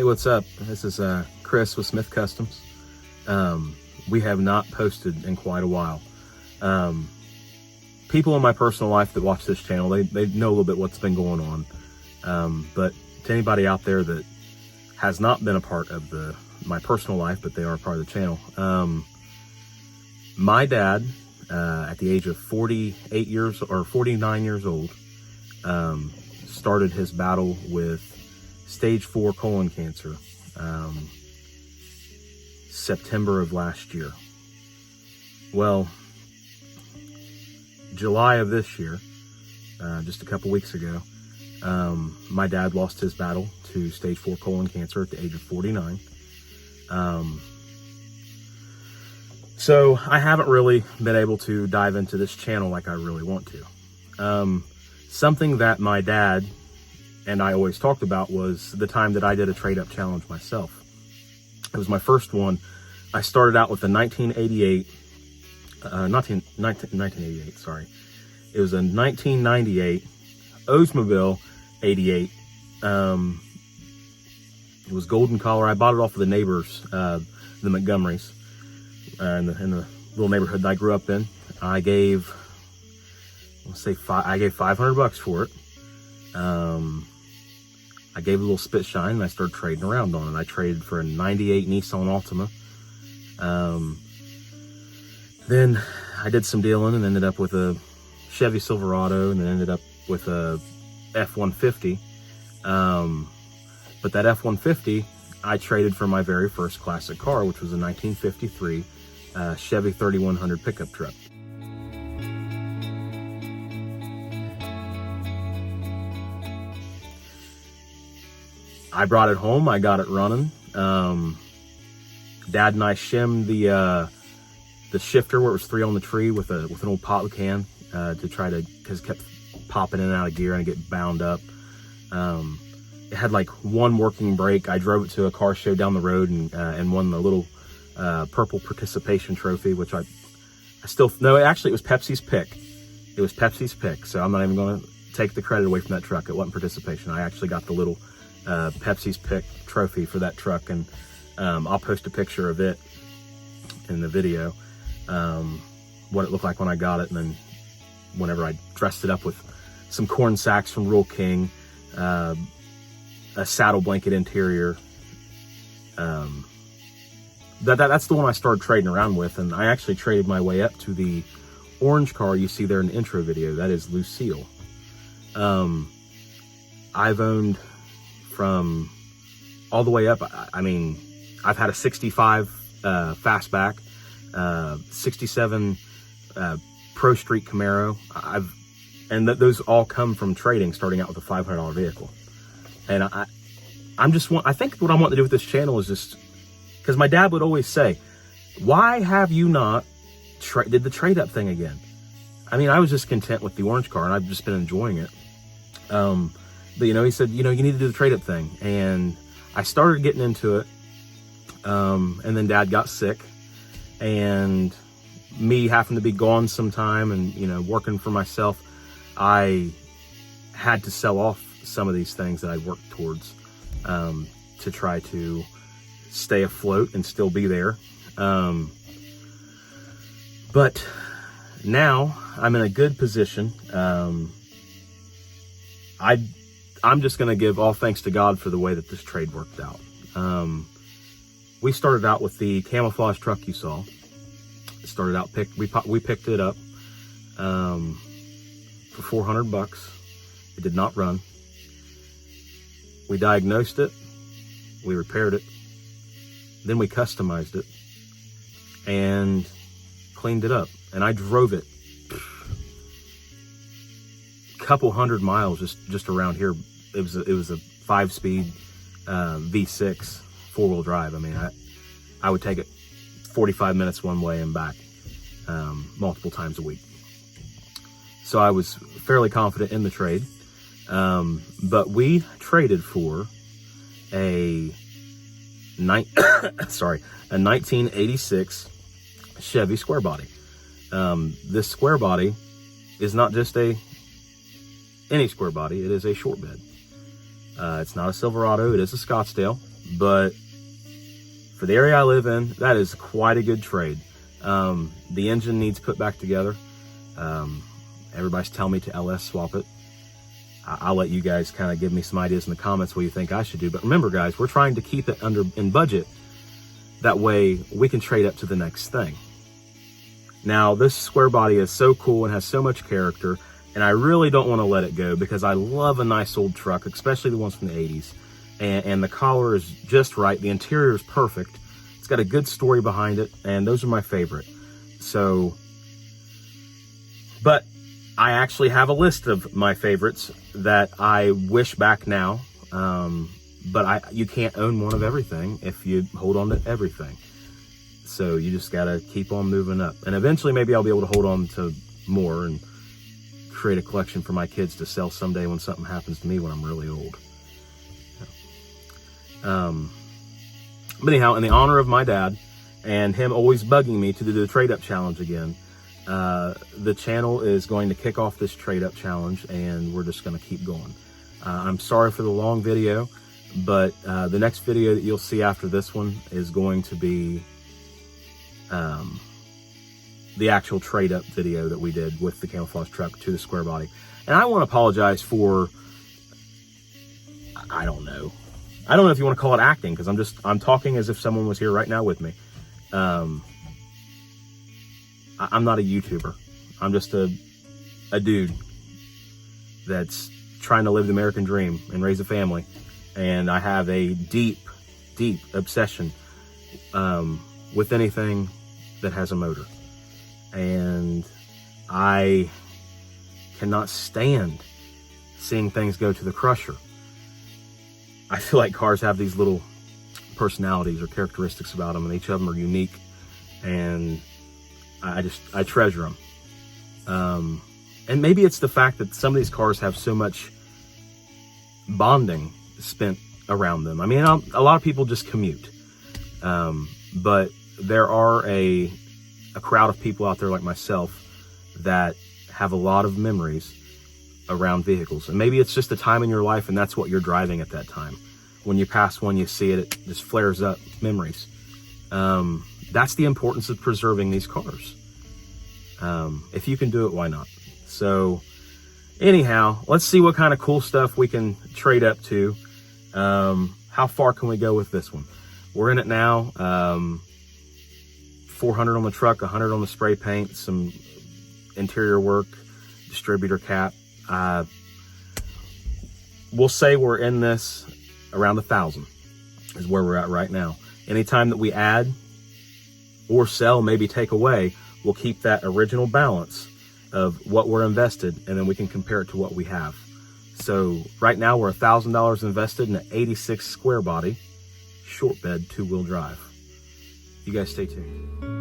what's up? This is Chris with Smith Customs. We have not posted in quite a while. People in my personal life that watch this channel, they know a little bit what's been going on. But to anybody out there that has not been a part of my personal life, but they are a part of the channel, my dad, at the age of 49 years old, started his battle with stage 4 colon cancer, September of last year. Well, July of this year, just a couple weeks ago, my dad lost his battle to stage 4 colon cancer at the age of 49. So I haven't really been able to dive into this channel like I really want to. Something that my dad and I always talked about was the time that I did a trade-up challenge myself. It was my first one. I started out with a 1988, sorry. It was a 1998 Oldsmobile 88. It was golden color. I bought it off of the neighbors, the Montgomerys, in the little neighborhood that I grew up in. I gave, I gave $500 for it. I gave it a little spit shine and I started trading around on it. I traded for a 98 Nissan Altima. Then I did some dealing and ended up with a Chevy Silverado, and then ended up with a F-150. But that F-150, I traded for my very first classic car, which was a 1953 Chevy 3100 pickup truck. I brought it home, I got it running. Dad and I shimmed the shifter where it was 3 on the tree with an old pop can to try to, because it kept popping in and out of gear and get bound up. It had like one working brake. I drove it to a car show down the road and won the little purple participation trophy, which I still, no, actually it was Pepsi's pick. It was Pepsi's pick, so I'm not even going to take the credit away from that truck. It wasn't participation. I actually got the little Pepsi's pick trophy for that truck, and I'll post a picture of it in the video, what it looked like when I got it, and then whenever I dressed it up with some corn sacks from Rural King, a saddle blanket interior. That's the one I started trading around with, and I actually traded my way up to the orange car you see there in the intro video. That is Lucille. I've owned from all the way up. I mean, I've had a 65 fastback, 67 Pro Street Camaro. Those all come from trading, starting out with a $500 vehicle. And I think what I want to do with this channel is just, because my dad would always say, why have you not did the trade up thing again? I mean, I was just content with the orange car and I've just been enjoying it. But you know, he said, you know, you need to do the trade up thing. And I started getting into it. And then Dad got sick, and me having to be gone sometime and, you know, working for myself, I had to sell off some of these things that I worked towards, to try to stay afloat and still be there. But now I'm in a good position. I'm just going to give all thanks to God for the way that this trade worked out. We started out with the camouflage truck you saw. It started out, we picked it up for $400. It did not run. We diagnosed it. We repaired it. Then we customized it and cleaned it up. And I drove it a couple hundred miles just around here. It was a 5-speed V6 4-wheel drive. I mean, I would take it 45 minutes one way and back, multiple times a week. So I was fairly confident in the trade. But we traded for a 1986 Chevy square body. This square body is not just any square body, it is a short bed. It's not a Silverado, it is a Scottsdale. but for the area I live in, that is quite a good trade. The engine needs put back together. Everybody's telling me to LS swap it. I'll let you guys kind of give me some ideas in the comments what you think I should do. But remember, guys, we're trying to keep it in budget. That way we can trade up to the next thing. Now, this square body is so cool and has so much character, and I really don't want to let it go because I love a nice old truck, especially the ones from the 80s. And the collar is just right. The interior is perfect. It's got a good story behind it, and those are my favorite. So, but I actually have a list of my favorites that I wish back now. But you can't own one of everything if you hold on to everything. So you just gotta keep on moving up. And eventually maybe I'll be able to hold on to more and create a collection for my kids to sell someday when something happens to me when I'm really old. But anyhow, in the honor of my dad and him always bugging me to do the trade up challenge again, the channel is going to kick off this trade up challenge, and we're just going to keep going. I'm sorry for the long video, but the next video that you'll see after this one is going to be the actual trade up video that we did with the camouflage truck to the square body. And I want to apologize for, I don't know if you want to call it acting, because I'm talking as if someone was here right now with me. I'm not a YouTuber. I'm just a dude that's trying to live the American dream and raise a family. And I have a deep, deep obsession with anything that has a motor. And I cannot stand seeing things go to the crusher. I feel like cars have these little personalities or characteristics about them, and each of them are unique, and I treasure them. And maybe it's the fact that some of these cars have so much bonding spent around them. I mean, a lot of people just commute, but there are a crowd of people out there like myself that have a lot of memories around vehicles. And maybe it's just a time in your life and that's what you're driving at that time. When you pass one, you see it, it just flares up memories. That's the importance of preserving these cars. If you can do it, why not? So anyhow, let's see what kind of cool stuff we can trade up to. How far can we go with this one? We're in it now. 400 on the truck, 100 on the spray paint, some interior work, distributor cap. We'll say we're in this around 1,000 is where we're at right now. Anytime that we add or sell, maybe take away, we'll keep that original balance of what we're invested, and then we can compare it to what we have. So right now we're $1,000 invested in an 86 square body, short bed, 2-wheel drive. You guys stay tuned.